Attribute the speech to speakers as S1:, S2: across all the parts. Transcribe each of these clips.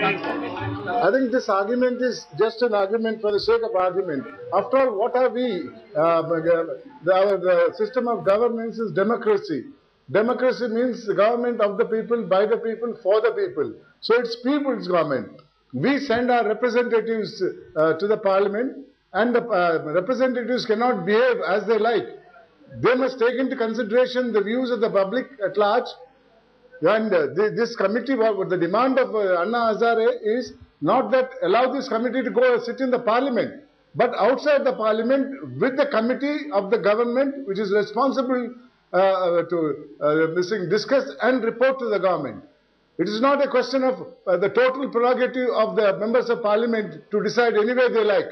S1: I think this argument is just an argument for the sake of argument. After all, what are we? The system of governance is democracy. Democracy means the government of the people, by the people, for the people. So it's people's government. We send our representatives to the parliament, and the representatives cannot behave as they like. They must take into consideration the views of the public at large. And this committee, the demand of Anna Hazare is not that allow this committee to go sit in the parliament, but outside the parliament with the committee of the government, which is responsible to discuss and report to the government. It is not a question of the total prerogative of the members of parliament to decide any way they like.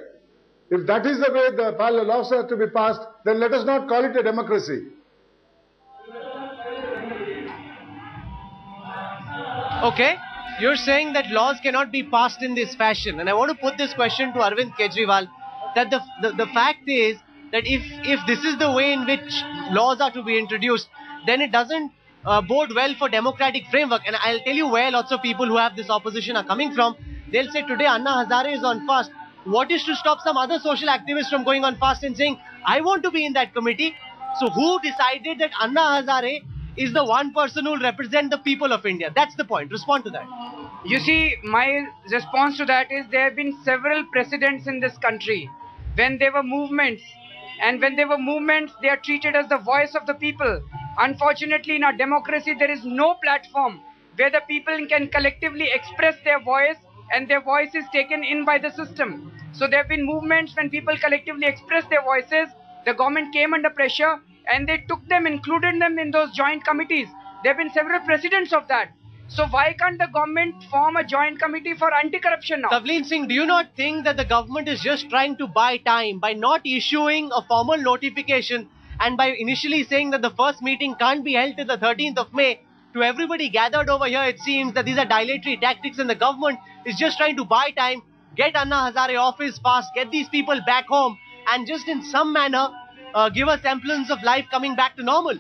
S1: If that is the way the laws are to be passed, then let us not call it a democracy.
S2: Okay, you're saying that laws cannot be passed in this fashion, and I want to put this question to Arvind Kejriwal, that the fact is that if this is the way in which laws are to be introduced, then it doesn't bode well for democratic framework. And I'll tell you where lots of people who have this opposition are coming from. They'll say today Anna Hazare is on fast. What is to stop some other social activists from going on fast and saying, I want to be in that committee? So who decided that Anna Hazare is the one person who will represent the people of India? That's the point. Respond to that.
S3: You see, my response to that is there have been several precedents in this country. When there were movements, and when there were movements, they are treated as the voice of the people. Unfortunately, in our democracy, there is no platform where the people can collectively express their voice, and their voice is taken in by the system. So there have been movements when people collectively express their voices, the government came under pressure, and they took them, included them in those joint committees. There have been several precedents of that. So why can't the government form a joint committee for anti-corruption now?
S2: Tavleen Singh, do you not think that the government is just trying to buy time by not issuing a formal notification and by initially saying that the first meeting can't be held till the 13th of May? To everybody gathered over here, it seems that these are dilatory tactics and the government is just trying to buy time, get Anna Hazare office fast, get these people back home, and just in some manner give a semblance of life coming back to normal.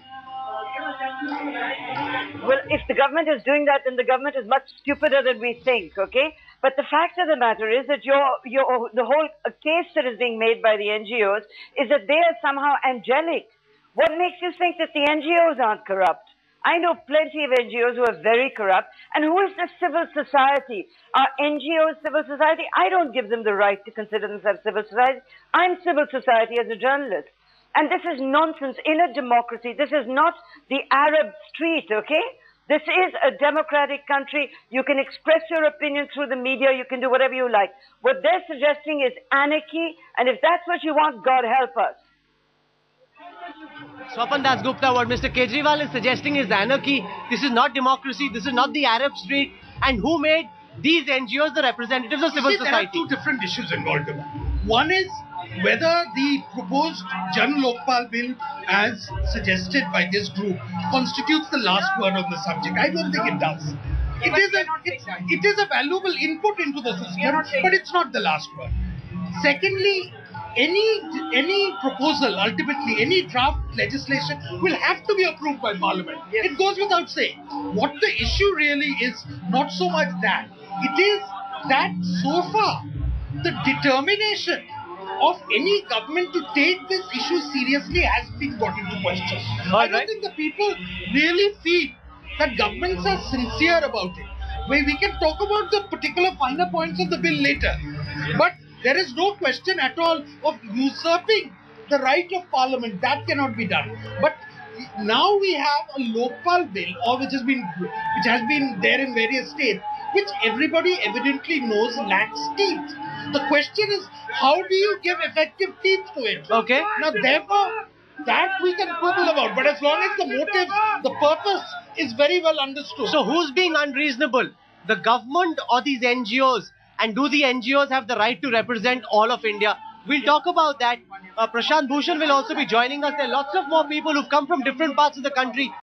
S4: Well, if the government is doing that, then the government is much stupider than we think, okay? But the fact of the matter is that the whole case that is being made by the NGOs is that they are somehow angelic. What makes you think that the NGOs aren't corrupt? I know plenty of NGOs who are very corrupt. And who is the civil society? Are NGOs civil society? I don't give them the right to consider themselves civil society. I'm civil society as a journalist. And this is nonsense in a democracy. This is not the Arab street, okay? This is a democratic country. You can express your opinion through the media. You can do whatever you like. What they're suggesting is anarchy. And if that's what you want, God help us.
S2: Swapan Das Gupta, what Mr. Kejriwal is suggesting is anarchy. This is not democracy. This is not the Arab street. And who made these NGOs the representatives of civil society?
S5: There are two different issues involved in that. One is whether the proposed Jan Lokpal bill, as suggested by this group, constitutes the last word on the subject. I don't think it does. It is a valuable input into the system, but it's not the last word. Secondly, any proposal, ultimately any draft legislation, will have to be approved by Parliament. Yes. It goes without saying. What the issue really is, not so much that. It is that so far, the determination of any government to take this issue seriously has been brought into question. I don't think the people really feel that governments are sincere about it. We can talk about the particular finer points of the bill later. But there is no question at all of usurping the right of Parliament. That cannot be done. But now we have a Lokpal bill, or which has been there in various states, which everybody evidently knows lacks teeth. The question is, how do you give effective teeth to it?
S2: Okay.
S5: Now, therefore, that we can quibble about. But as long as the motive, the purpose is very well understood.
S2: So who's being unreasonable? The government or these NGOs? And do the NGOs have the right to represent all of India? We'll talk about that. Prashant Bhushan will also be joining us. There are lots of more people who've come from different parts of the country.